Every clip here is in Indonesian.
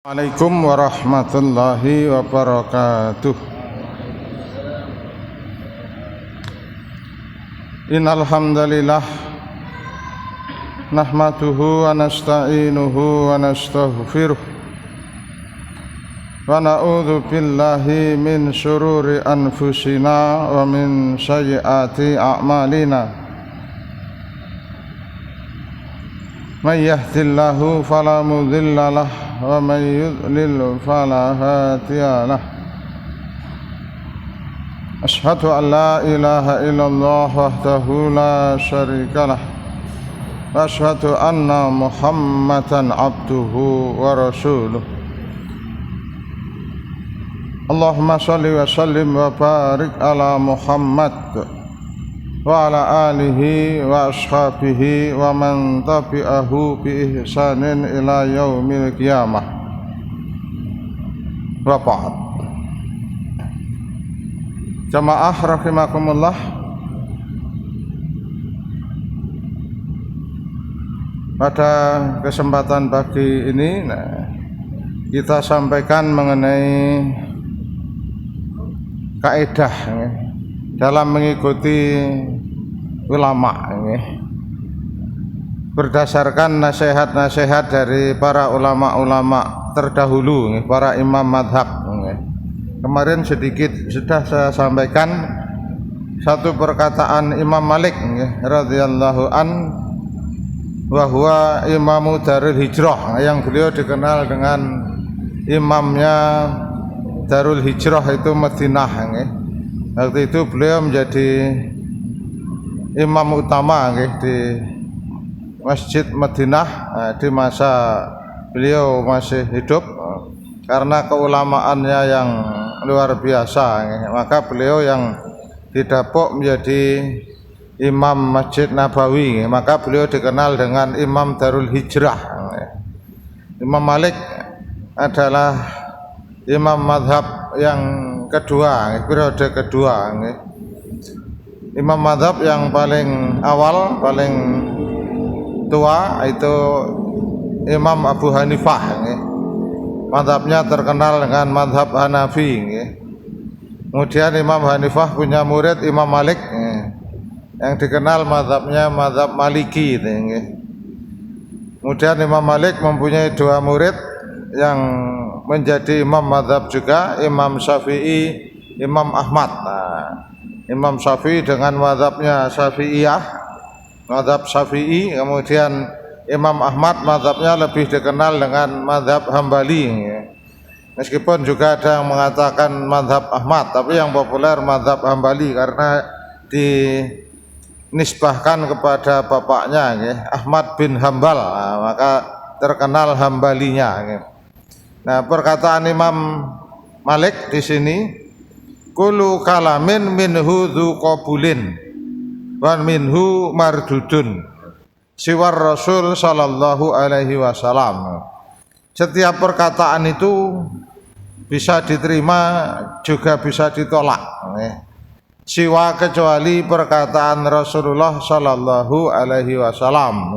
Assalamualaikum warahmatullahi wabarakatuh. Innal hamdalillah nahmaduhu wa nasta'inuhu wa nastaghfiruh wa na'udzu billahi min syururi anfusina wa min sayyiati a'malina. May yahdihillahu fala mudilla lahu wa man yudlil fala hadiya lah. Asyhadu an la ilaha illallah wahdahu la syarika lah wa asyhadu anna Muhammadan abduhu wa rasuluh. Allahumma shalli wa sallim wa barik ala Muhammad wa ala alihi wa ashabihi wa man tabi'ahu bi ihsanin ila yaumil qiyamah. Wa ba'd. Jamaah rahimakumullah, pada kesempatan pagi ini kita sampaikan mengenai kaidah dalam mengikuti ulama berdasarkan nasihat-nasihat dari para ulama-ulama terdahulu, para imam madhab. Kemarin sedikit sudah saya sampaikan satu perkataan Imam Malik radhiyallahu an, bahwa imamu Darul Hijrah, yang beliau dikenal dengan imamnya Darul Hijrah itu Madinah. Waktu itu beliau menjadi imam utama di Masjid Madinah di masa beliau masih hidup, karena keulamaannya yang luar biasa. Maka beliau yang didapuk menjadi imam Masjid Nabawi, maka beliau dikenal dengan Imam Darul Hijrah. Imam Malik adalah imam madhab yang kedua, periode kedua. Imam madhab yang paling awal, paling tua itu Imam Abu Hanifah. Madhabnya terkenal dengan madhab Hanafi. Kemudian Imam Hanifah punya murid Imam Malik, yang dikenal madhabnya madhab Maliki. Kemudian Imam Malik mempunyai dua murid yang menjadi imam madhab juga, Imam Syafi'i, Imam Ahmad. Imam Syafi'i dengan madhabnya Syafi'iyah, madhab Syafi'i. Kemudian Imam Ahmad madhabnya lebih dikenal dengan madhab Hambali. Meskipun juga ada yang mengatakan madhab Ahmad, tapi yang populer madhab Hambali karena dinisbahkan kepada bapaknya, Ahmad bin Hambal, maka terkenal Hambalinya. Nah, perkataan Imam Malik di sini, kullu kalamin minhu dzu qabulin wa minhu mardudun siwar Rasul sallallahu alaihi wasallam. Setiap perkataan itu bisa diterima juga bisa ditolak, siwa kecuali perkataan Rasulullah sallallahu alaihi wasallam.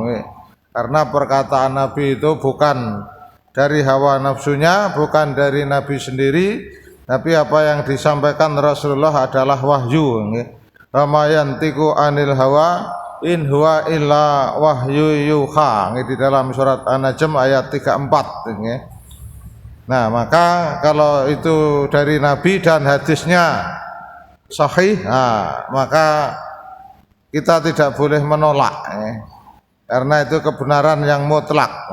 Karena perkataan Nabi itu bukan dari hawa nafsunya, bukan dari Nabi sendiri, tapi apa yang disampaikan Rasulullah adalah wahyu. Wa ma yantiqu anil hawa in huwa illa wahyu yuha, di dalam surat An-Najm ayat 34. Nah, maka kalau itu dari Nabi dan hadisnya sahih, maka kita tidak boleh menolak, karena itu kebenaran yang mutlak,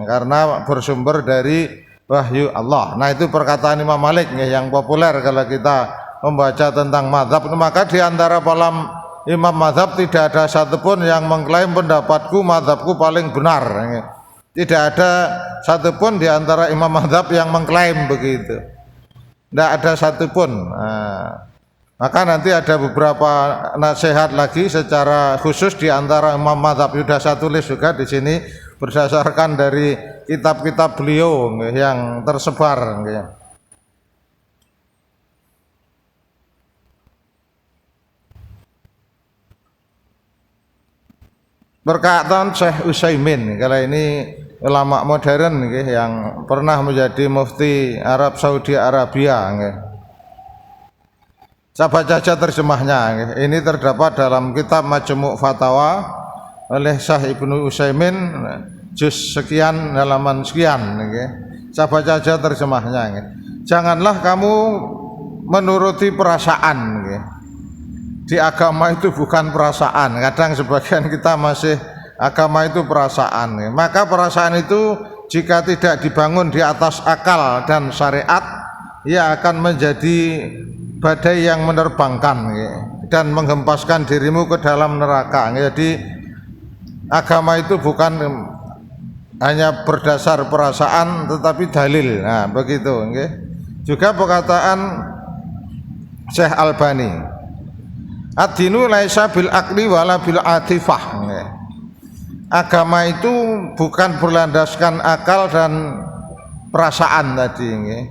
karena bersumber dari wahyu Allah. Nah, itu perkataan Imam Malik yang populer kalau kita membaca tentang mazhab. Maka di antara para imam mazhab tidak ada satupun yang mengklaim pendapatku mazhabku paling benar. Tidak ada satupun di antara imam mazhab yang mengklaim begitu. Tidak ada satupun. Maka nanti ada beberapa nasihat lagi secara khusus di antara imam mazhab. Sudah saya tulis juga di sini berdasarkan dari kitab-kitab beliau yang tersebar. Perkataan Syekh Utsaimin, kalau ini ulama modern nggih yang pernah menjadi mufti Arab Saudi Arabia nggih. Saya baca saja terjemahnya nggih. Ini terdapat dalam kitab Majmu' Fatawa oleh Syekh Ibnu Utsaimin juz sekian halaman sekian nggih. Saya baca saja terjemahnya nggih. Janganlah kamu menuruti perasaan nggih. Di agama itu bukan perasaan. Kadang sebagian kita masih agama itu perasaan. Maka perasaan itu jika tidak dibangun di atas akal dan syariat, ia akan menjadi badai yang menerbangkan dan menghempaskan dirimu ke dalam neraka. Jadi agama itu bukan hanya berdasar perasaan tetapi dalil. Nah, begitu nggih. Juga perkataan Syekh Albani, ad-dinu laisa bil aqli wala bil atifah. Agama itu bukan berlandaskan akal dan perasaan tadi nggih.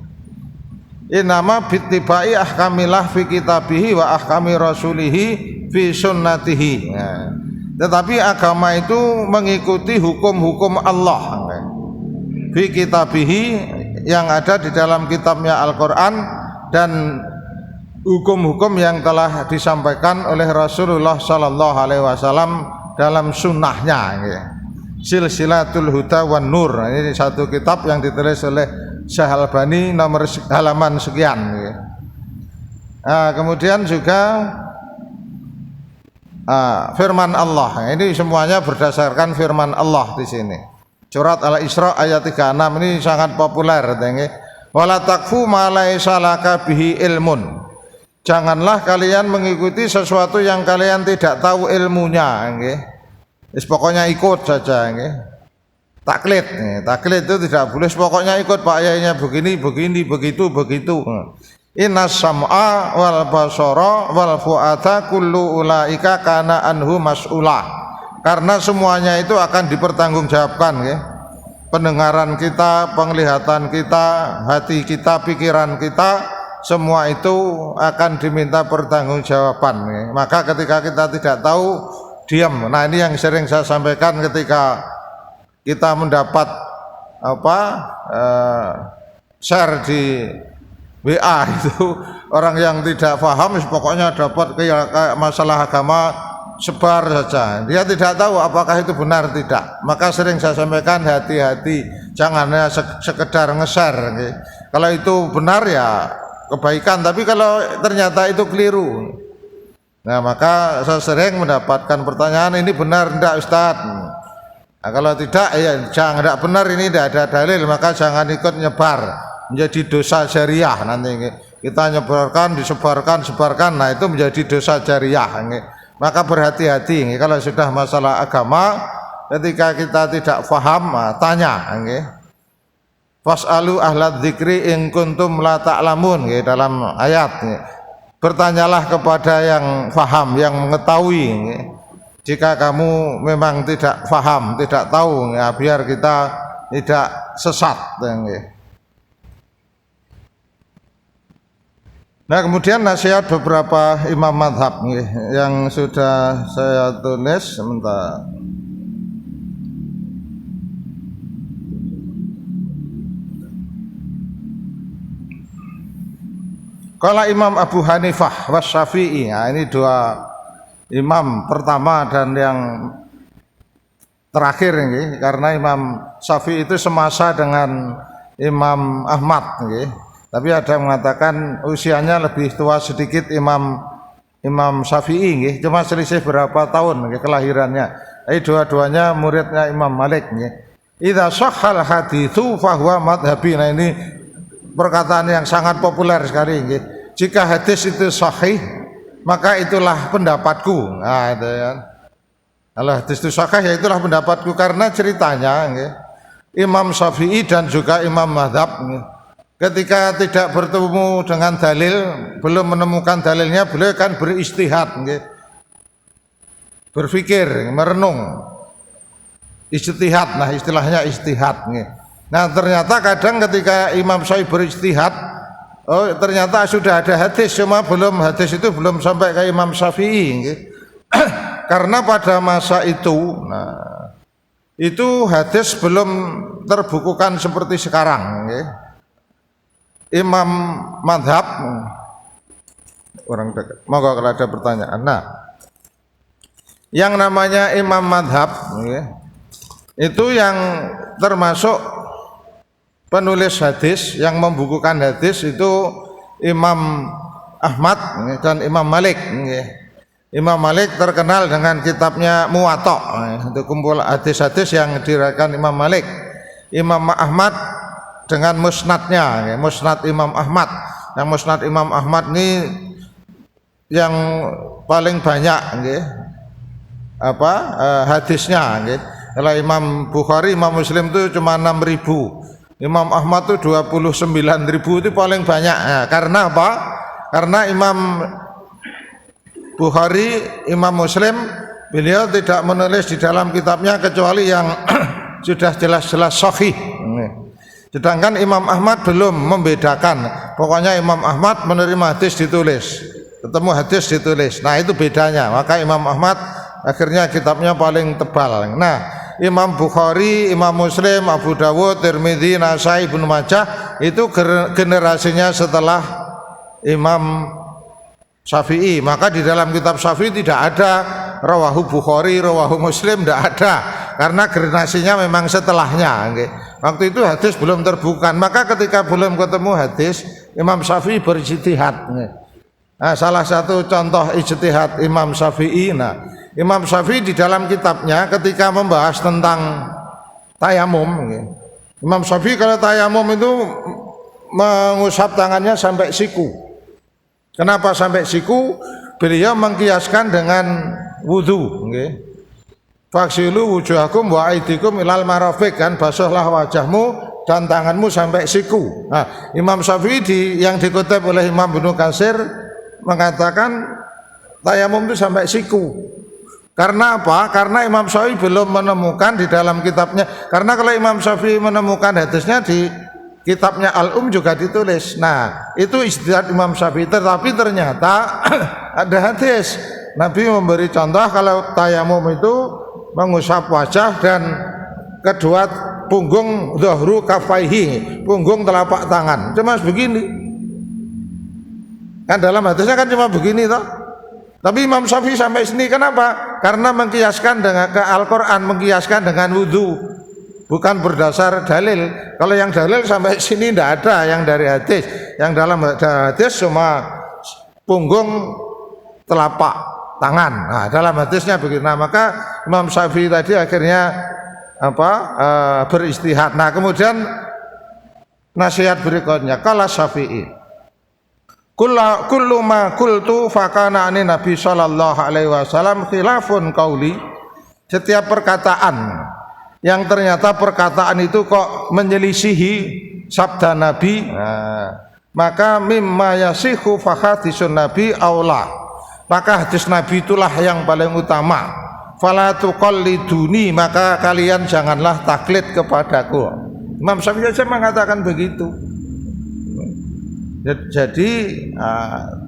Inama bittibai ahkamillah fi kitabihi wa ahkami rasulihi fi sunnatihi. Tetapi agama itu mengikuti hukum-hukum Allah fi kitabihi yang ada di dalam kitabnya Al-Qur'an dan hukum-hukum yang telah disampaikan oleh Rasulullah sallallahu alaihi wasallam dalam sunnahnya. Silsilatul Huda wan Nur. Ini satu kitab yang ditulis oleh Syekh Albani nomor halaman sekian. Nah, kemudian juga firman Allah. Ini semuanya berdasarkan firman Allah di sini. Surat Al-Isra ayat 36 ini sangat populer. Wala takfu ma laisa laka bihi ilmun. Janganlah kalian mengikuti sesuatu yang kalian tidak tahu ilmunya, nggih. Pokoknya ikut saja, nggih. Taklid, taklid itu tidak boleh. Pokoknya ikut Pak Yainya begini, begitu. Innas sam'a wal basara wal fu'ata kullu ulaika kana anhu mas'ulah. Karena semuanya itu akan dipertanggungjawabkan, nggih. Pendengaran kita, penglihatan kita, hati kita, pikiran kita, semua itu akan diminta pertanggungjawaban. Maka ketika kita tidak tahu, diam. Nah, ini yang sering saya sampaikan ketika kita mendapat share di WA itu orang yang tidak paham, pokoknya dapat masalah agama sebar saja. Dia tidak tahu apakah itu benar tidak. Maka sering saya sampaikan hati-hati, jangan hanya sekedar nge-share. Kalau itu benar ya kebaikan, tapi kalau ternyata itu keliru, nah maka saya sering mendapatkan pertanyaan, ini benar tidak Ustaz? Nah, kalau tidak ya jangan, tidak benar, ini tidak ada dalil, maka jangan ikut nyebar, menjadi dosa jariah. Nanti kita nyebarkan, sebarkan, nah itu menjadi dosa jariah. Maka berhati-hati kalau sudah masalah agama, ketika kita tidak paham, tanya. Fas'alu ahlad dzikri in kuntum la ta'lamun, dalam ayat. Bertanyalah kepada yang faham, yang mengetahui. Jika kamu memang tidak faham, tidak tahu, biar kita tidak sesat. Nah, kemudian nasihat beberapa imam madhab yang sudah saya tulis sebentar. Kalau Imam Abu Hanifah was Syafi'i, nah ini dua imam pertama dan yang terakhir ini, karena Imam Syafi'i itu semasa dengan Imam Ahmad, tapi ada yang mengatakan usianya lebih tua sedikit Imam Syafi'i, cuma selisih berapa tahun kelahirannya. Ini dua-duanya muridnya Imam Malik. Idza shahhal haditsu fahuwa madhhabi. Nah, ini perkataan yang sangat populer sekali. Jika hadis itu sahih, maka itulah pendapatku. Nah, itu ya. Kalau hadis itu sahih, ya itulah pendapatku. Karena ceritanya Imam Syafi'i dan juga Imam Madhab, ketika tidak bertemu dengan dalil, belum menemukan dalilnya, beliau kan beristihad, berpikir, merenung, istihad. Nah, istilahnya istihad. Nah, ternyata kadang ketika Imam Syafi'i beristihad, ternyata sudah ada hadis, cuma hadis itu belum sampai ke Imam Syafi'i. Karena pada masa itu, itu hadis belum terbukukan seperti sekarang ya. Imam madhab orang dekat. Moga kalau ada pertanyaan. Nah, yang namanya imam madhab ya, itu yang termasuk penulis hadis yang membukukan hadis itu Imam Ahmad ya, dan Imam Malik ya. Imam Malik terkenal dengan kitabnya Muwatta ya, itu kumpul hadis-hadis yang diriwayatkan Imam Malik. Imam Ahmad dengan musnadnya ya, musnad Imam Ahmad. Yang musnad Imam Ahmad ini yang paling banyak ya, hadisnya ya. Kalau Imam Bukhari, Imam Muslim itu cuma 6.000, Imam Ahmad itu 29.000, itu paling banyak ya. Karena apa? Karena Imam Bukhari, Imam Muslim, beliau tidak menulis di dalam kitabnya kecuali yang sudah jelas-jelas sahih. Sedangkan Imam Ahmad belum membedakan. Pokoknya Imam Ahmad menerima hadis ditulis, ketemu hadis ditulis. Nah itu bedanya. Maka Imam Ahmad akhirnya kitabnya paling tebal. Nah Imam Bukhari, Imam Muslim, Abu Dawud, Tirmidzi, Nasai, Ibnu Majah itu generasinya setelah Imam Syafi'i. Maka di dalam kitab Syafi'i tidak ada rawahu Bukhari, rawahu Muslim, tidak ada, karena generasinya memang setelahnya. Waktu itu hadis belum terbuka. Maka ketika belum ketemu hadis, Imam Syafi'i berijtihad. Nah, salah satu contoh ijtihad Imam Syafi'i. Nah, Imam Syafi'i di dalam kitabnya ketika membahas tentang tayamum, Imam Syafi'i kalau tayamum itu mengusap tangannya sampai siku. Kenapa sampai siku? Beliau mengkiaskan dengan wudu. Faksilu wujuhakum wa aidikum ilal marafiq, kan, basuhlah wajahmu dan tanganmu sampai siku. Nah, Imam Syafi'i yang dikutip oleh Imam Ibnu Katsir mengatakan tayamum itu sampai siku. Karena apa? Karena Imam Syafi'i belum menemukan di dalam kitabnya. Karena kalau Imam Syafi'i menemukan hadisnya di kitabnya Al-Um juga ditulis. Nah, itu ijtihad Imam Syafi'i. Tetapi ternyata ada hadis. Nabi memberi contoh kalau tayamum itu mengusap wajah dan kedua punggung dhahru kafaihi, punggung telapak tangan. Cuma begini. Kan dalam hadisnya kan cuma begini toh. Tapi Imam Syafi'i sampai sini, kenapa? Karena mengkiaskan dengan ke Al-Qur'an, mengkiaskan dengan wudu. Bukan berdasar dalil. Kalau yang dalil sampai sini tidak ada yang dari hadis. Yang dalam hadis cuma punggung telapak tangan. Nah, dalam hadisnya begitu. Nah, maka Imam Syafi'i tadi akhirnya beristihad. Nah, kemudian nasihat berikutnya, kala Syafi'i, kullu ma qultu fakana ani Nabi sallallahu alaihi wasallam khilafun qauli. Setiap perkataan yang ternyata perkataan itu kok menyelisihi sabda Nabi, maka mimma yasihu fa hadisun Nabi aula. Maka hadis Nabi itulah yang paling utama. Fala tuqalliduni, maka kalian janganlah taklid kepadaku. Imam Syafi'i saja mengatakan begitu. Jadi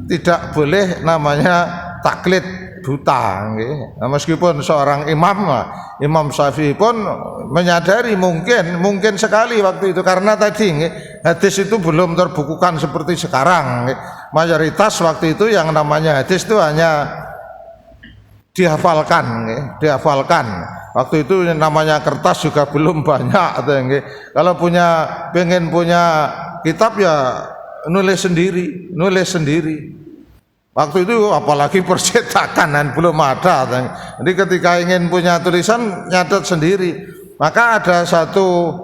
tidak boleh namanya taklid buta. Nah, meskipun seorang Imam Syafi'i pun menyadari mungkin sekali waktu itu, karena tadi hadis itu belum terbukukan seperti sekarang. Mayoritas waktu itu yang namanya hadis itu hanya dihafalkan. Waktu itu namanya kertas juga belum banyak. Kalau pengen punya kitab ya nulis sendiri. Waktu itu apalagi percetakan dan belum ada. Jadi ketika ingin punya tulisan nyatet sendiri. Maka ada satu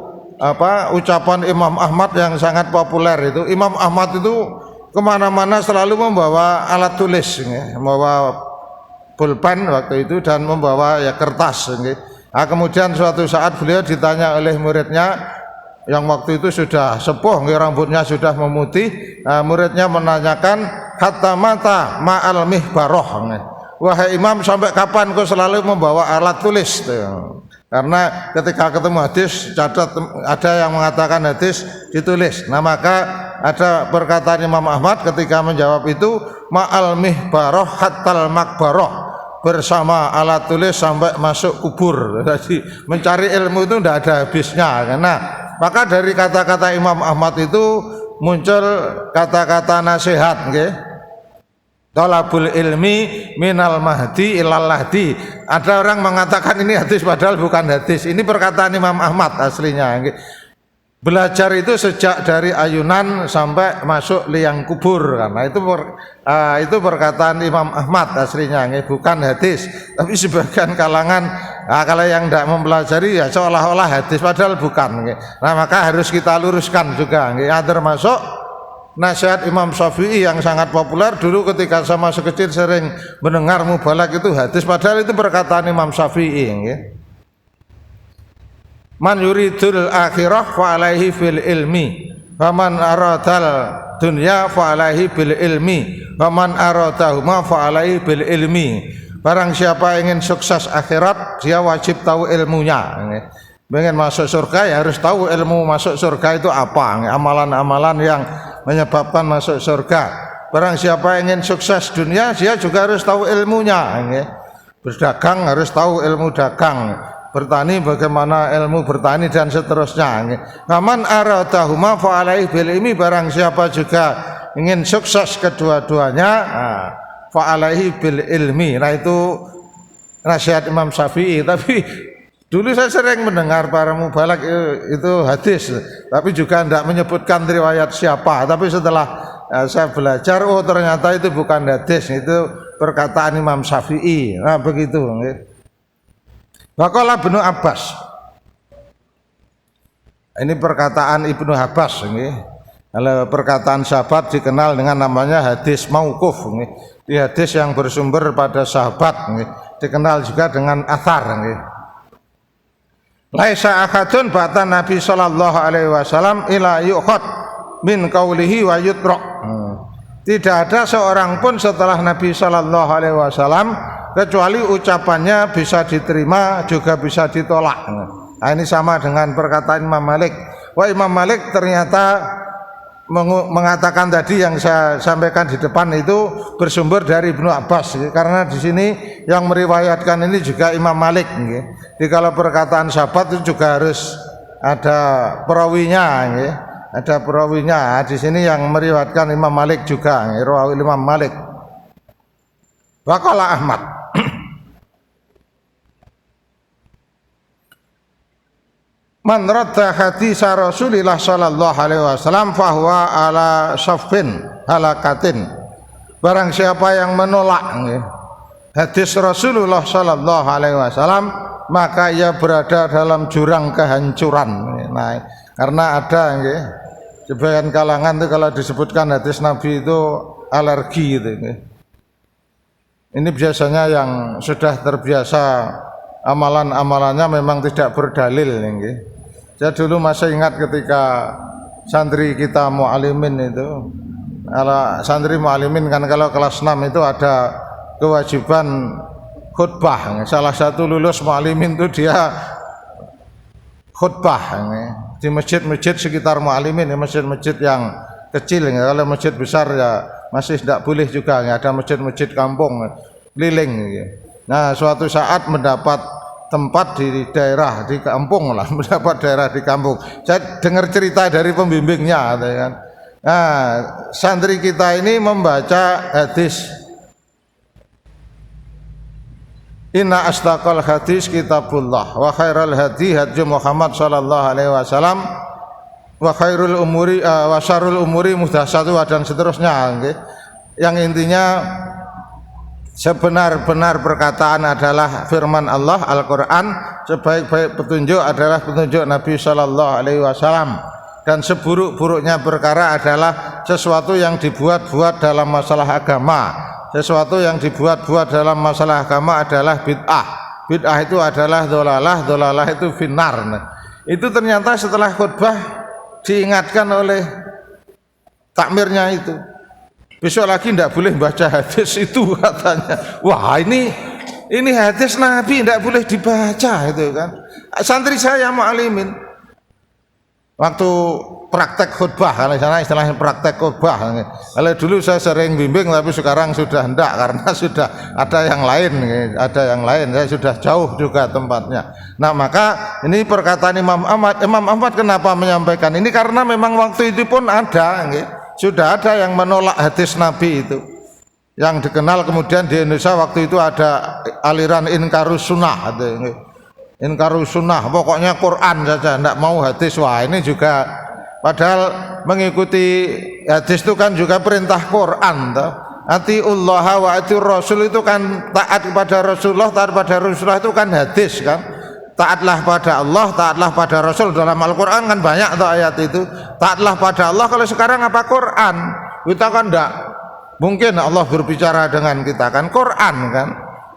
ucapan Imam Ahmad yang sangat populer itu. Imam Ahmad itu kemana-mana selalu membawa alat tulis, membawa pulpen waktu itu dan membawa kertas. Nah, kemudian suatu saat beliau ditanya oleh muridnya yang waktu itu sudah sepuh, rambutnya sudah memutih. Muridnya menanyakan, hatta mata ma'al mihbaroh, wahai Imam, sampai kapan kau selalu membawa alat tulis? Karena ketika ketemu hadis, ada yang mengatakan hadis ditulis. Nah, maka ada perkataan Imam Ahmad ketika menjawab itu, ma'al mihbaroh hattal makbaroh, bersama alat tulis sampai masuk kubur. Jadi mencari ilmu itu tidak ada habisnya. Karena maka dari kata-kata Imam Ahmad itu muncul kata-kata nasihat, nggih. Talabul ilmi minal mahdi ilal lahdi. Ada orang mengatakan ini hadis padahal bukan hadis. Ini perkataan Imam Ahmad aslinya, nggih. Belajar itu sejak dari ayunan sampai masuk liang kubur, karena itu perkataan Imam Ahmad aslinya, bukan hadis. Tapi sebagian kalangan kalau yang tidak mempelajari ya seolah-olah hadis padahal bukan. Nah maka harus kita luruskan juga. Termasuk nasihat Imam Syafi'i yang sangat populer dulu ketika saya masih kecil sering mendengar mubalak itu hadis padahal itu perkataan Imam Syafi'i. Man yuridul akhirah fa alaihi fil ilmi wa man aradal dunya fa alaihi bil ilmi wa man aradahuma fa alaihi bil ilmi. Barang siapa ingin sukses akhirat dia wajib tahu ilmunya. Ingin masuk surga ya harus tahu ilmu masuk surga itu apa, amalan-amalan yang menyebabkan masuk surga. Barang siapa ingin sukses dunia dia juga harus tahu ilmunya. Berdagang harus tahu ilmu dagang, bertani bagaimana ilmu bertani dan seterusnya. Naman aradahuma fa alaihi bil ilmi, barang siapa juga ingin sukses kedua-duanya fa alaihi bil ilmi. Nah itu nasihat Imam Syafi'i. Tapi dulu saya sering mendengar para mubalak itu hadis, tapi juga tidak menyebutkan riwayat siapa. Tapi setelah saya belajar, oh ternyata itu bukan hadis, itu perkataan Imam Syafi'i. Nah begitu. Waqala Ibnu Abbas. Ini perkataan Ibnu Abbas. Kalau perkataan sahabat dikenal dengan namanya hadis mauquf. Di hadis yang bersumber pada sahabat dikenal juga dengan athar. Laisa ahadun ba'da Nabi sallallahu alaihi wasallam ila yukhad min qaulihi wa yutraq. Tidak ada seorang pun setelah Nabi sallallahu alaihi wasallam kecuali ucapannya bisa diterima juga bisa ditolak. Nah ini sama dengan perkataan Imam Malik. Wah Imam Malik ternyata mengatakan tadi yang saya sampaikan di depan itu bersumber dari Ibnu Abbas, karena di sini yang meriwayatkan ini juga Imam Malik. Jadi kalau perkataan sahabat itu juga harus ada perawinya, ada perawinya. Di sini yang meriwayatkan Imam Malik juga, rawi Imam Malik. Waqala Ahmad. Man radda hadis Rasulillah sallallahu alaihi wasallam fahuwa ala safin halakatin. Barang siapa yang menolak hadis Rasulullah sallallahu alaihi wasallam maka ia berada dalam jurang kehancuran. Nah, karena ada sebagian kalangan itu kalau disebutkan hadis Nabi itu alergi gitu. Ini biasanya yang sudah terbiasa amalan-amalannya memang tidak berdalil. Saya dulu masih ingat ketika santri kita mu'alimin itu, kalau santri mu'alimin kan kalau kelas 6 itu ada kewajiban khutbah. Salah satu lulus mu'alimin itu dia khutbah di masjid-masjid sekitar mu'alimin, masjid-masjid yang kecil. Kalau masjid besar ya masih tidak boleh juga, ada masjid-masjid kampung keliling. Nah suatu saat mendapat tempat di daerah di kampung lah, mendapat daerah di kampung. Saya dengar cerita dari pembimbingnya, kan. Nah, santri kita ini membaca hadis. Inna asdaqal hadis kitabullah wa khairal hadi hadi Muhammad sallallahu alaihi wasallam wa khairul umuri wa syarrul umuri muhdatsatuha dan seterusnya. Yang intinya sebenar-benar perkataan adalah firman Allah Al-Quran, sebaik-baik petunjuk adalah petunjuk Nabi Sallallahu Alaihi Wasallam, dan seburuk-buruknya perkara adalah sesuatu yang dibuat-buat dalam masalah agama. Sesuatu yang dibuat-buat dalam masalah agama adalah bid'ah. Bid'ah itu adalah dolalah, dolalah itu finnar. Itu ternyata setelah khutbah diingatkan oleh takmirnya itu. Besok lagi tidak boleh baca hadis itu katanya. Wah ini hadis Nabi tidak boleh dibaca itu kan. Santri saya mu'alimin. waktu praktek khutbah, kalau sana istilahnya praktek khutbah. Kalau dulu saya sering bimbing, tapi sekarang sudah enggak karena sudah ada yang lain, saya sudah jauh juga tempatnya. Nah, maka ini perkataan Imam Ahmad kenapa menyampaikan ini, karena memang waktu itu pun ada, sudah ada yang menolak hadis Nabi itu, yang dikenal kemudian di Indonesia waktu itu ada aliran Inkarus Sunnah, Inkarus Sunnah, pokoknya Quran saja, tidak mau hadis. Wah, ini juga padahal mengikuti hadis itu kan juga perintah Quran, atiullah wa atiur rasul, itu kan taat kepada Rasulullah, taat pada Rasulullah itu kan hadis kan. Taatlah pada Allah, taatlah pada Rasul. Dalam Al-Quran kan banyak tuh ayat itu. Taatlah pada Allah. Kalau sekarang apa Quran? Kita kan enggak mungkin Allah berbicara dengan kita kan Quran kan.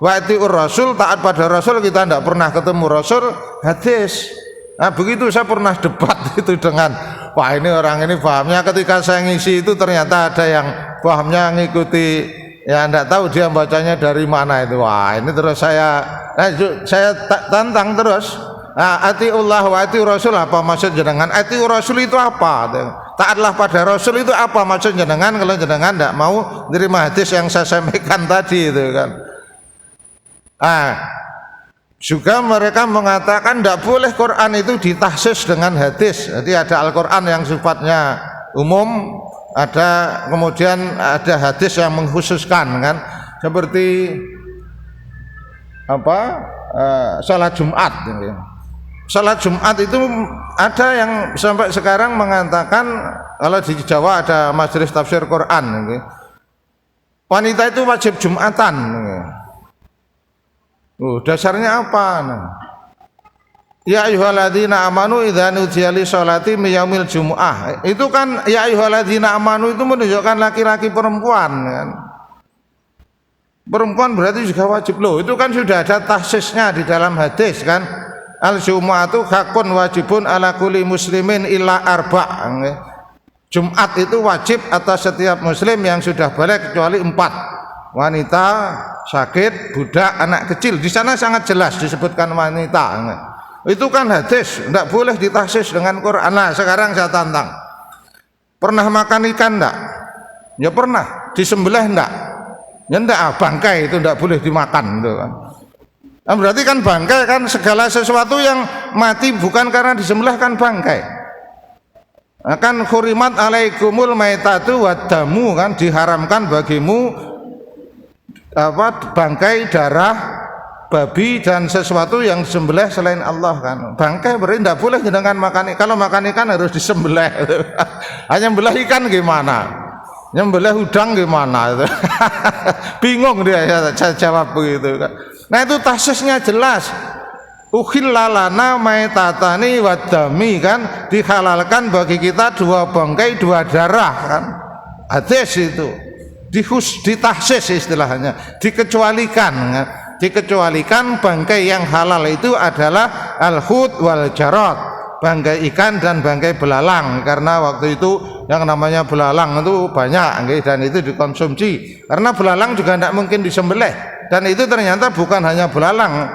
Wa atiur rasul, taat pada Rasul, kita enggak pernah ketemu Rasul, hadis. Nah, begitu saya pernah debat itu dengan, wah ini orang ini pahamnya, ketika saya ngisi itu ternyata ada yang pahamnya ngikuti, ya enggak tahu dia bacanya dari mana itu. Wah, ini terus saya tantang terus. Nah, atiullah wa atiur rasul, apa maksud jenengan? Atiur rasul itu apa? Taatlah pada Rasul itu apa maksud jenengan kalau jenengan enggak mau menerima hadis yang saya sampaikan tadi itu kan. Juga mereka mengatakan tidak boleh Quran itu ditahsis dengan hadis. Jadi ada Al-Quran yang sifatnya umum, ada kemudian ada hadis yang mengkhususkan kan, seperti salat Jumat. Salat Jumat itu ada yang sampai sekarang mengatakan, kalau di Jawa ada majelis tafsir Quran, wanita itu wajib Jumatan. Dasarnya apa? Ya ayyuhalladzina amanu idza nudiya lisholati min yaumil jumuah. Itu kan ya ayyuhalladzina amanu itu menunjukkan laki-laki perempuan kan. Perempuan berarti juga wajib loh. Itu kan sudah ada tahsisnya di dalam hadis kan. Al-jumu'atu hakun wajibun ala kulli muslimin illa arba'. Jumat itu wajib atas setiap muslim yang sudah balik kecuali 4. Wanita, sakit, budak, anak kecil. Di sana sangat jelas disebutkan wanita. Itu kan hadis, tidak boleh ditahsis dengan Quran. Nah, sekarang saya tantang. Pernah makan ikan enggak? Ya pernah. Disembelih enggak? Ya enggak, bangkai itu enggak boleh dimakan gitu kan. Nah, berarti kan bangkai kan segala sesuatu yang mati bukan karena disembelih kan bangkai. Akan khurimat alaikumul maitatu wadamu kan, diharamkan bagimu bangkai, darah babi dan sesuatu yang disembelih selain Allah kan. Bangkai berarti tidak boleh dengan makan. Kalau makan ikan harus disembelih. Hanya nyembelih ikan gimana? Nyembelih udang gimana? Bingung dia, saya jawab begitu kan. Nah, itu tahsisnya jelas. Ukhillalana maitatani wadami kan, dihalalkan bagi kita 2 bangkai 2 darah kan. Hadis itu ditahsis istilahnya, dikecualikan bangkai yang halal itu adalah al-hut wal jarad, bangkai ikan dan bangkai belalang, karena waktu itu yang namanya belalang itu banyak dan itu dikonsumsi, karena belalang juga tidak mungkin disembelih, dan itu ternyata bukan hanya belalang,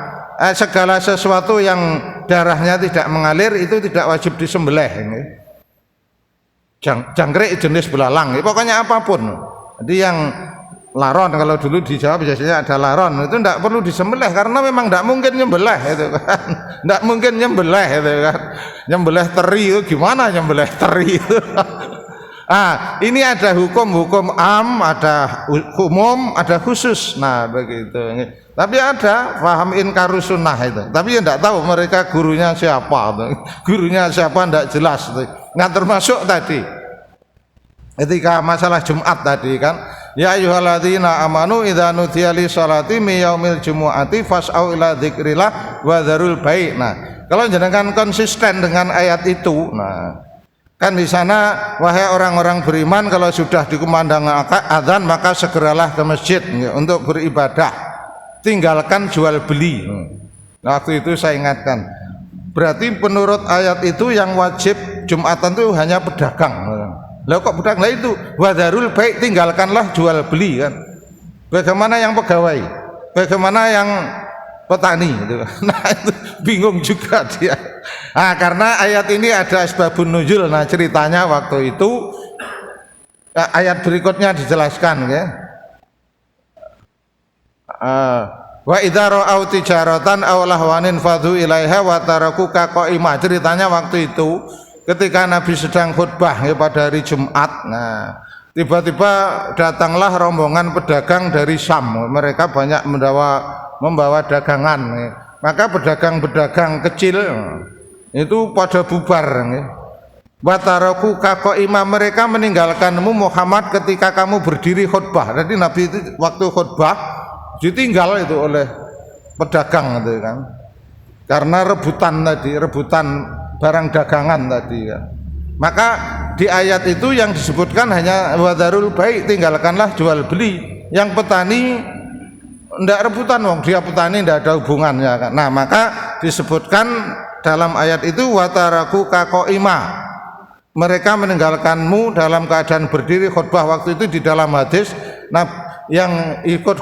segala sesuatu yang darahnya tidak mengalir itu tidak wajib disembelih. Jangkrik jenis belalang, pokoknya apapun. Jadi yang laron, kalau dulu di Jawa biasanya ada laron, itu tidak perlu disembelih karena memang tidak mungkin nyembelih itu kan. Tidak mungkin nyembelih itu kan. Nyembelih teri itu gimana nyembelih teri itu? Ini ada hukum am, ada umum, ada khusus. Nah, begitu. Tapi ada paham inkarus sunnah itu. Tapi ya tidak tahu mereka gurunya siapa. Gurunya siapa tidak jelas. Nggak termasuk tadi. Ketika masalah Jumat tadi kan, ya ayyuhalladzina amanu idza nudiya lisholati min yaumil jumu'ati fas'au ila dzikrillah wa dzarul bai'. Nah, kalau jenengan konsisten dengan ayat itu, nah kan di sana, wahai orang-orang beriman, kalau sudah dikumandangkan adzan maka segeralah ke masjid untuk beribadah, tinggalkan jual beli. Nah, waktu itu saya ingatkan, berarti menurut ayat itu yang wajib Jumatan itu hanya pedagang. Lah kok budak lah itu wadarul baik, tinggalkanlah jual beli kan. Bagaimana yang pegawai? Bagaimana yang petani gitu. Nah itu bingung juga dia. Nah, karena ayat ini ada asbabun nuzul. Nah ceritanya waktu itu ayat berikutnya dijelaskan ya. Wa idza ra'au tijaratan aw lahwanin fadhu ilaiha wa tarakuka qa'imah. Ceritanya waktu itu ketika Nabi sedang khutbah ya, pada hari Jumat. Nah, tiba-tiba datanglah rombongan pedagang dari Syam. Mereka banyak membawa dagangan. Ya. Maka pedagang-pedagang kecil itu pada bubar. Ya. Wa tarakuka qa'imah, mereka meninggalkanmu Muhammad ketika kamu berdiri khutbah. Jadi Nabi itu waktu khutbah ditinggal itu oleh pedagang itu kan, karena rebutan barang dagangan tadi kan. Maka di ayat itu yang disebutkan hanya wadarul bai', tinggalkanlah jual beli. Yang petani ndak rebutan, wong dia petani ndak ada hubungannya kan. Nah maka disebutkan dalam ayat itu wataraku qaima, mereka meninggalkanmu dalam keadaan berdiri khutbah. Waktu itu di dalam hadis, nah yang ikut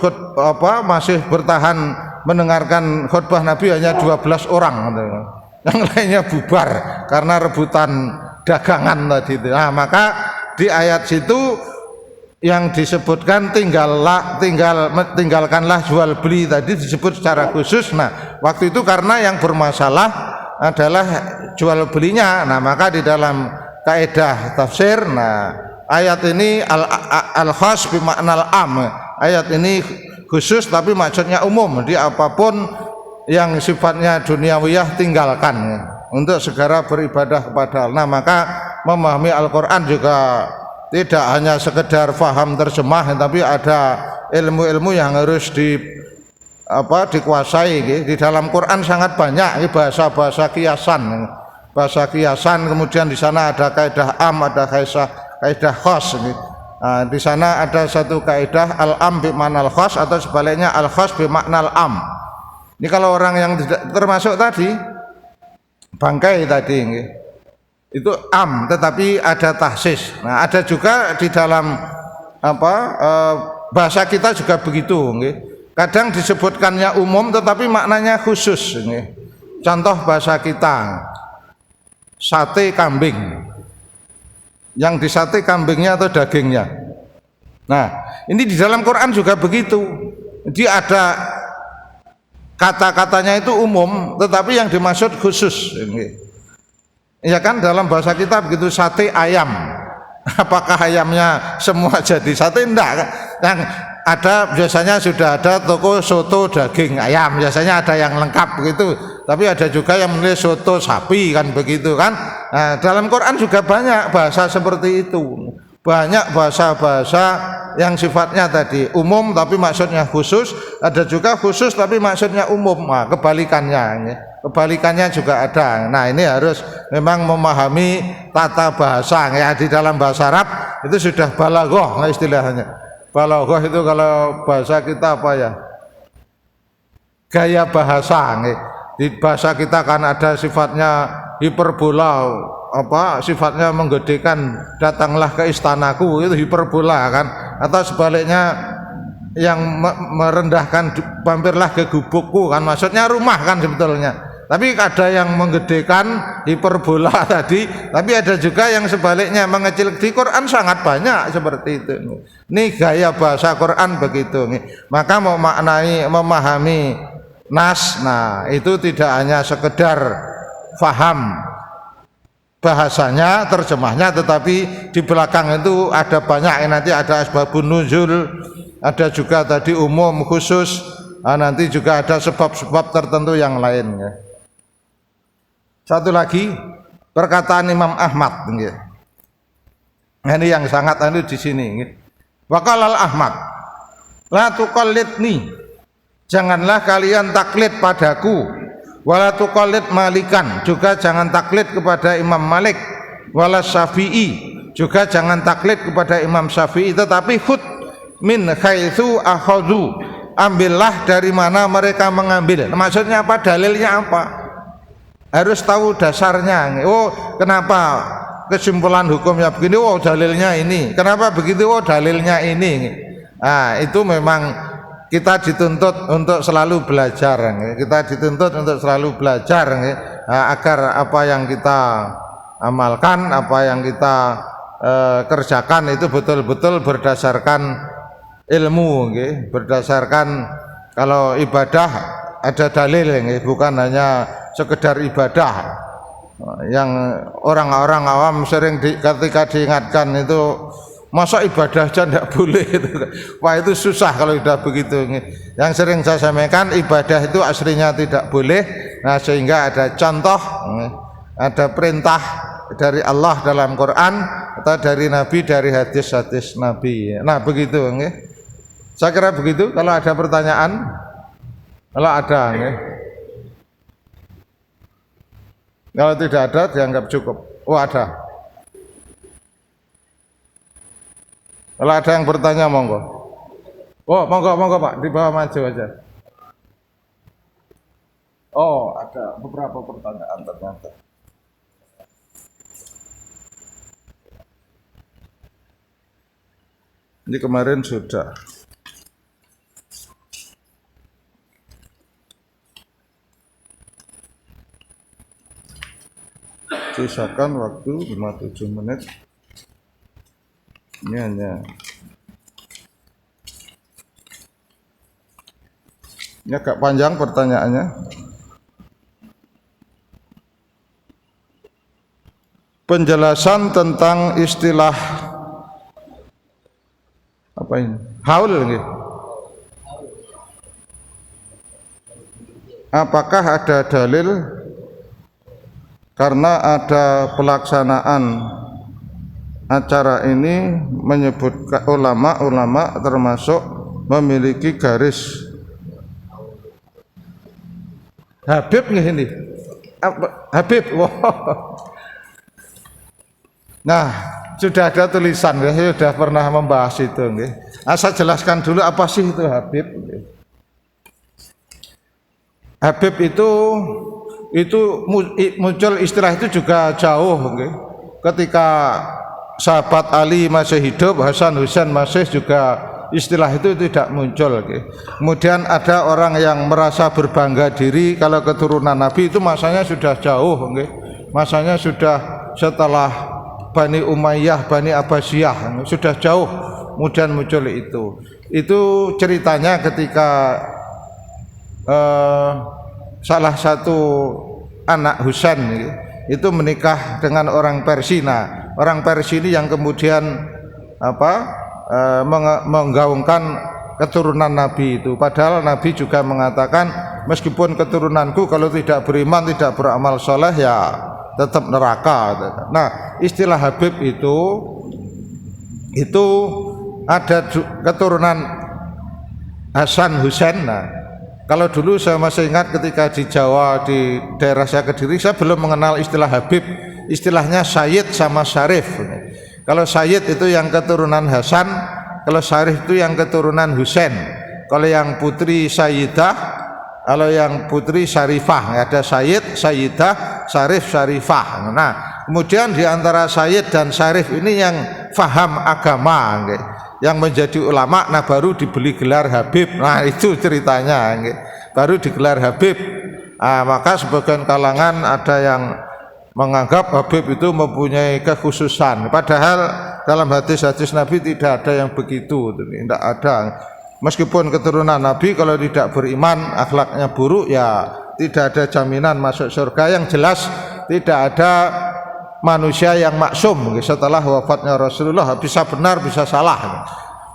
masih bertahan mendengarkan khutbah Nabi hanya 12 orang, yang lainnya bubar karena rebutan dagangan tadi itu. Nah, maka di ayat situ yang disebutkan tinggalkanlah jual beli tadi disebut secara khusus. Nah, waktu itu karena yang bermasalah adalah jual belinya. Nah, maka di dalam kaidah tafsir, nah ayat ini al-khas bimaknal am. Ayat ini khusus tapi maksudnya umum. Di apapun yang sifatnya duniawiyah tinggalkan untuk segera beribadah kepada Allah. Nah, maka memahami Al-Qur'an juga tidak hanya sekedar faham terjemah, tapi ada ilmu-ilmu yang harus dikuasai. Di dalam Quran sangat banyak bahasa-bahasa kiasan. Bahasa kiasan, kemudian di sana ada kaidah am, ada kaidah khas. Nah, di sana ada satu kaidah al-am bimaknal khas atau sebaliknya al-khas bimaknal am. Ini kalau orang yang tidak termasuk tadi bangkai tadi itu am, tetapi ada tahsis. Nah, ada juga di dalam bahasa kita juga begitu. Kadang disebutkannya umum tetapi maknanya khusus. Contoh bahasa kita, sate kambing. Yang di sate kambingnya atau dagingnya. Nah, ini di dalam Quran juga begitu. Dia ada kata-katanya itu umum, tetapi yang dimaksud khusus. Ya kan dalam bahasa kita begitu, sate ayam. Apakah ayamnya semua jadi sate? Enggak. Yang ada biasanya sudah ada toko soto daging ayam, biasanya ada yang lengkap begitu. Tapi ada juga yang menulis soto sapi kan begitu kan. Nah, dalam Quran juga banyak bahasa seperti itu. Banyak bahasa-bahasa yang sifatnya tadi umum tapi maksudnya khusus, ada juga khusus tapi maksudnya umum. Nah, kebalikannya juga ada. Nah, ini harus memang memahami tata bahasa ya. Di dalam bahasa Arab itu sudah balaghah istilahnya. Balaghah itu kalau bahasa kita apa ya? Gaya bahasa. Di bahasa kita kan ada sifatnya hiperbola, sifatnya menggedekan, datanglah ke istanaku, itu hiperbola kan, atau sebaliknya yang merendahkan, mampirlah ke gubukku kan, maksudnya rumah kan sebetulnya. Tapi ada yang menggedekan, hiperbola tadi, tapi ada juga yang sebaliknya mengecil. Di Quran sangat banyak seperti itu. Ini gaya bahasa Quran begitu. Maka memahami nas, nah itu tidak hanya sekedar faham bahasanya, terjemahnya, tetapi di belakang itu ada banyak. Nanti ada asbabun nuzul, ada juga tadi umum khusus, nanti juga ada sebab-sebab tertentu yang lain ya. Satu lagi perkataan Imam Ahmad ya. Ini yang sangat di sini. Waqala Ahmad, la tuqallidni, janganlah kalian taklid padaku, wala tuqallid Malikan, juga jangan taklid kepada Imam Malik, wala Syafi'i, juga jangan taklid kepada Imam Syafi'i, tetapi khud min haitsu akhadhu, ambillah dari mana mereka mengambil. Maksudnya apa? Dalilnya apa? Harus tahu dasarnya. Oh, kenapa kesimpulan hukumnya begini? Oh, dalilnya ini. Kenapa begitu? Oh, dalilnya ini. Nah, itu memang kita dituntut untuk selalu belajar, kita dituntut untuk selalu belajar agar apa yang kita amalkan, apa yang kita kerjakan itu betul-betul berdasarkan ilmu, berdasarkan kalau ibadah ada dalil, bukan hanya sekedar ibadah yang orang-orang awam sering ketika diingatkan itu masa ibadah aja tidak boleh itu. Wah, itu susah kalau sudah begitu. Yang sering saya sampaikan ibadah itu aslinya tidak boleh. Nah, sehingga ada contoh, ada perintah dari Allah dalam Quran atau dari Nabi dari hadis-hadis Nabi. Nah, begitu. Saya kira begitu. Kalau ada pertanyaan, kalau ada, kalau tidak ada dianggap cukup. Oh, ada. Kalau ada yang bertanya monggo. Oh, monggo Pak, di bawah maju aja. Oh, ada beberapa pertanyaan ternyata. Ini kemarin sudah. Sisakan waktu 57 menit. Ini hanya ini agak panjang pertanyaannya. Penjelasan tentang istilah apa ini? Haul gitu. Apakah ada dalil karena ada pelaksanaan acara ini menyebutkan ulama-ulama termasuk memiliki garis Habib nggih ini? Habib. Wow. Nah, sudah ada tulisan ya, saya sudah pernah membahas itu nggih. Saya jelaskan dulu apa sih itu Habib. Habib itu muncul istilah itu juga jauh nggih. Ketika sahabat Ali masih hidup, Hasan Husain masih juga istilah itu tidak muncul. Kemudian ada orang yang merasa berbangga diri kalau keturunan Nabi, itu masanya sudah jauh, masanya sudah setelah Bani Umayyah, Bani Abbasiyah, sudah jauh. Kemudian muncul itu ceritanya ketika salah satu anak Husain itu menikah dengan orang Persina. Orang Persia ini yang kemudian menggaungkan keturunan Nabi itu. Padahal Nabi juga mengatakan meskipun keturunanku kalau tidak beriman, tidak beramal soleh ya tetap neraka. Nah, istilah Habib itu ada keturunan Hasan Husain. Nah, kalau dulu saya masih ingat ketika di Jawa, di daerah saya Kediri, saya belum mengenal istilah Habib. Istilahnya Sayyid sama Syarif. Kalau Sayyid itu yang keturunan Hasan, kalau Syarif itu yang keturunan Husain. Kalau yang putri Sayyidah, kalau yang putri Syarifah, ada Sayyid, Sayyidah, Syarif, Syarifah. Nah, kemudian di antara Sayyid dan Syarif ini yang faham agama, yang menjadi ulama, nah baru dibeli gelar Habib. Nah, itu ceritanya, baru digelar Habib. Nah, maka sebagian kalangan ada yang menganggap Habib itu mempunyai kekhususan, padahal dalam hadis-hadis Nabi tidak ada yang begitu, tidak ada. Meskipun keturunan Nabi kalau tidak beriman, akhlaknya buruk, ya tidak ada jaminan masuk surga. Yang jelas tidak ada manusia yang maksum setelah wafatnya Rasulullah, bisa benar bisa salah.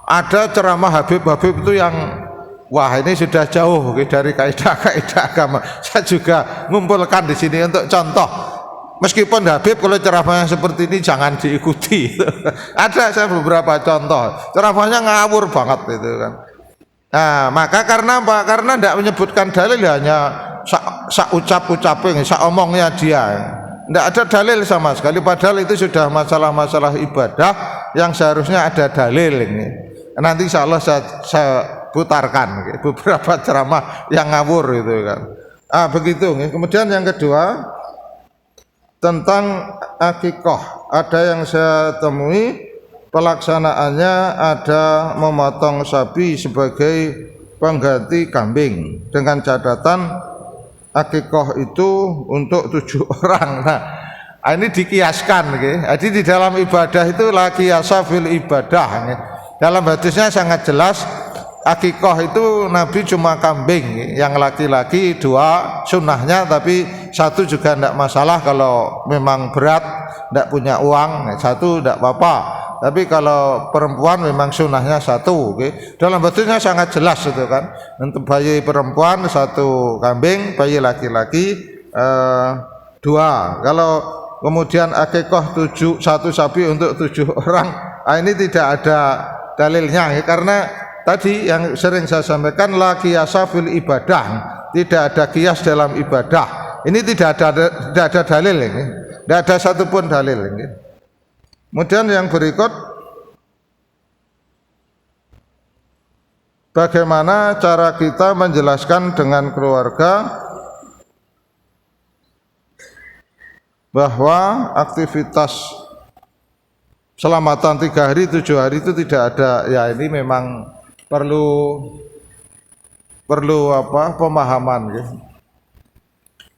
Ada ceramah Habib itu yang wah, ini sudah jauh dari kaidah-kaidah agama. Saya juga ngumpulkan di sini untuk contoh. Meskipun Habib kalau ceramahnya seperti ini jangan diikuti. Ada saya beberapa contoh, ceramahnya ngawur banget itu kan. Nah, maka karena apa? Karena tidak menyebutkan dalil, hanya sak ucap-ucapnya, sak omongnya dia. Tidak ada dalil sama sekali, padahal itu sudah masalah-masalah ibadah yang seharusnya ada dalil ini. Nanti insya Allah saya putarkan beberapa ceramah yang ngawur itu kan. Begitu. Kemudian yang kedua tentang akikah, ada yang saya temui pelaksanaannya ada memotong sapi sebagai pengganti kambing dengan catatan akikoh itu untuk 7 orang. Nah, ini dikiaskan, jadi di dalam ibadah itu la qiyasa fil ibadah. Dalam hadisnya sangat jelas akikoh itu Nabi cuma kambing, yang laki-laki 2 sunnahnya, tapi 1 juga tidak masalah kalau memang berat, tidak punya uang, 1 tidak apa-apa. Tapi kalau perempuan memang sunnahnya 1. Dalam hadisnya sangat jelas itu kan. Untuk bayi perempuan 1 kambing, bayi laki-laki 2. Kalau kemudian akikoh 1 sapi untuk 7 orang, ini tidak ada dalilnya, karena tadi yang sering saya sampaikan la qiyasa fil ibadah, tidak ada qiyas dalam ibadah. Ini tidak ada dalil ini, tidak ada satupun dalil ini. Kemudian yang berikut, bagaimana cara kita menjelaskan dengan keluarga bahwa aktivitas selamatan 3 hari 7 hari itu tidak ada. Ya, ini memang perlu pemahaman gitu.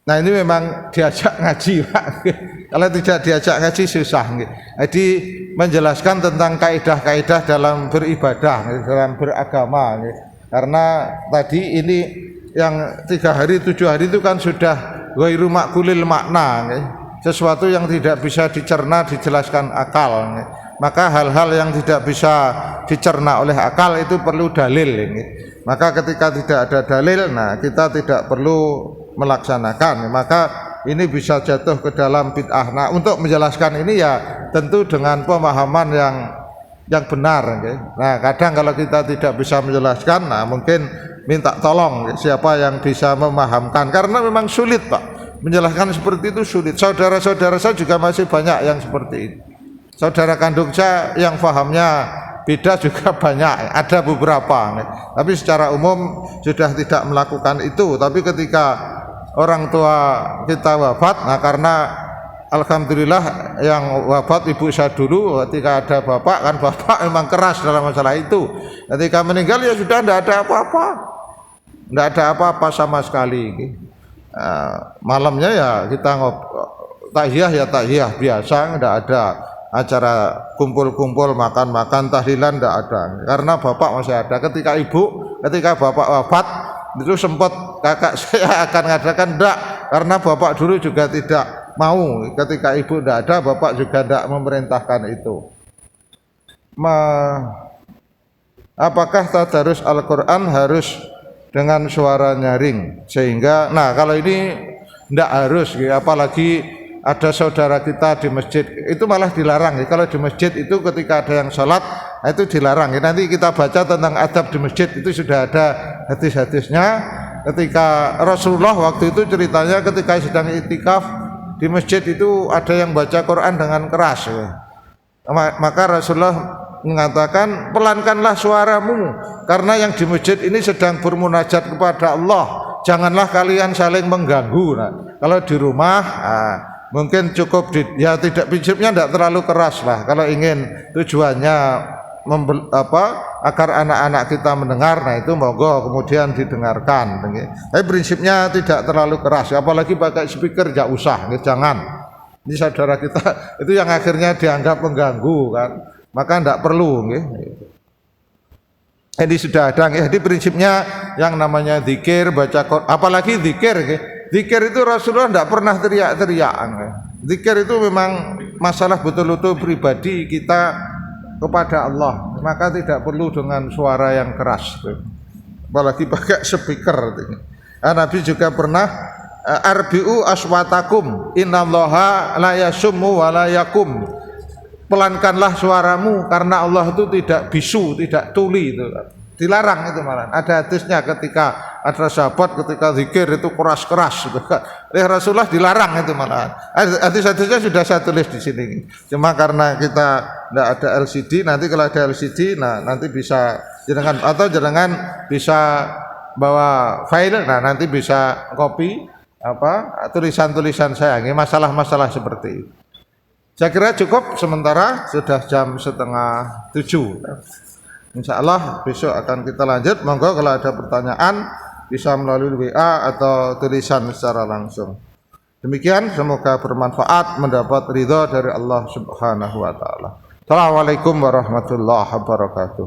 Nah, ini memang diajak ngaji, Pak. Kalau tidak diajak ngaji susah gitu. Jadi menjelaskan tentang kaidah-kaidah dalam beribadah gitu, dalam beragama gitu. Karena tadi ini yang 3 hari 7 hari itu kan sudah ghairu maqulil makna gitu. Sesuatu yang tidak bisa dicerna, dijelaskan akal gitu. Maka hal-hal yang tidak bisa dicerna oleh akal itu perlu dalil ini. Maka ketika tidak ada dalil, nah kita tidak perlu melaksanakan. Maka ini bisa jatuh ke dalam bid'ah. Nah, untuk menjelaskan ini ya tentu dengan pemahaman yang benar. Nah, kadang kalau kita tidak bisa menjelaskan, nah mungkin minta tolong siapa yang bisa memahamkan. Karena memang sulit, Pak, menjelaskan seperti itu sulit. Saudara-saudara saya juga masih banyak yang seperti itu. Saudara kandung saya yang fahamnya beda juga banyak, ada beberapa. Tapi secara umum sudah tidak melakukan itu. Tapi ketika orang tua kita wafat, nah karena alhamdulillah yang wafat ibu saya dulu, ketika ada bapak, kan bapak memang keras dalam masalah itu. Ketika meninggal ya sudah tidak ada apa-apa, tidak ada apa-apa sama sekali. Malamnya ya kita tahyah ya tahyah biasa, tidak ada acara kumpul-kumpul makan-makan tahlilan, tidak ada, karena bapak masih ada. Ketika bapak wafat itu sempat kakak saya akan mengatakan tidak, karena bapak dulu juga tidak mau. Ketika ibu tidak ada, bapak juga tidak memerintahkan itu. Apakah tadarus Al-Quran harus dengan suara nyaring? Sehingga, nah kalau ini tidak harus, apalagi ada saudara kita di masjid, itu malah dilarang. Kalau di masjid itu ketika ada yang sholat, itu dilarang. Nanti kita baca tentang adab di masjid, itu sudah ada hadis-hadisnya. Ketika Rasulullah waktu itu ceritanya ketika sedang itikaf di masjid itu ada yang baca Quran dengan keras. Maka Rasulullah mengatakan, pelankanlah suaramu, karena yang di masjid ini sedang bermunajat kepada Allah. Janganlah kalian saling mengganggu. Nah, kalau di rumah, mungkin cukup ya tidak, prinsipnya tidak terlalu keras lah. Kalau ingin tujuannya agar anak-anak kita mendengar, nah itu monggo kemudian didengarkan. Tapi prinsipnya tidak terlalu keras. Apalagi pakai speaker ya usah, jangan. Ini saudara kita itu yang akhirnya dianggap mengganggu kan. Maka tidak perlu. Jadi sudah ada. Jadi prinsipnya yang namanya zikir, baca Quran, apalagi zikir. Zikir itu Rasulullah tidak pernah teriak-teriak. Zikir itu memang masalah betul-betul pribadi kita kepada Allah. Maka tidak perlu dengan suara yang keras. Apalagi pakai speaker. Nabi juga pernah arbi'u aswatakum innallaha la yasummu wa la yakum. Pelankanlah suaramu, karena Allah itu tidak bisu, tidak tuli itu. Dilarang itu malah. Ada hadisnya ketika ada sahabat ketika zikir itu keras-keras gitu. Rasulullah dilarang itu malah. Hadis-hadisnya sudah saya tulis di sini. Cuma karena kita tidak ada LCD, nanti kalau ada LCD, nah nanti bisa jenengan bisa bawa file, nah nanti bisa copy tulisan-tulisan saya. Ini masalah-masalah seperti itu. Saya kira cukup sementara, sudah jam 6:30. Insya Allah besok akan kita lanjut. Monggo kalau ada pertanyaan bisa melalui WA atau tulisan secara langsung. Demikian, semoga bermanfaat, mendapat ridha dari Allah Subhanahu wa taala. Assalamualaikum warahmatullahi wabarakatuh.